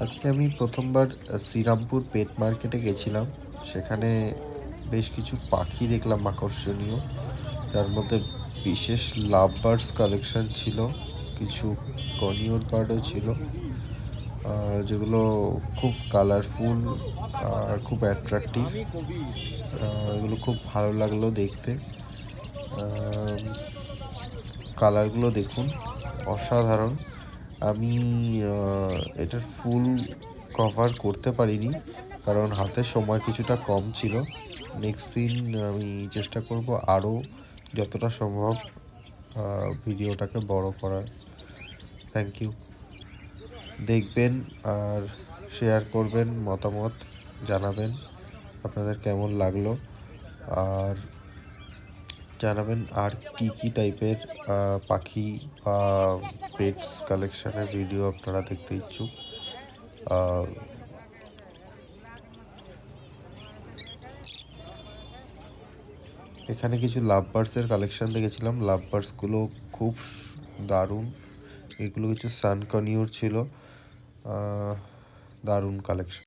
আজকে আমি প্রথমবার শ্রীরামপুর পেট মার্কেটে গেছিলাম। সেখানে বেশ কিছু পাখি দেখলাম আকর্ষণীয়। যার মধ্যে বিশেষ লাভ বার্ডস কালেকশন ছিল। কিছু কনিওর বার্ডও ছিল। যেগুলো খুব কালারফুল আর খুব অ্যাট্রাকটিভ। এগুলো খুব ভালো লাগলো দেখতে। কালারগুলো দেখুন, অসাধারণ। আমি এটার ফুল কভার করতে পারিনি, কারণ হাতে সময় কিছুটা কম ছিল। নেক্সট দিন আমি চেষ্টা করব আরও যতটা সম্ভব ভিডিওটাকে বড় করার। Thank you. দেখবেন আর শেয়ার করবেন, মতামত জানাবেন আপনাদের কেমন লাগলো, আর জানাবেন আর কি টাইপের পাখি বা পেটস কালেকশনের ভিডিও আপনারা দেখতে ইচ্ছুক। এখানে কিছু লাভ বার্ডসের কালেকশন দেখেছিলাম। লাভ বার্ডসগুলো খুব দারুণ। এগুলো কিছু সান কনিউর ছিল। দারুণ কালেকশন।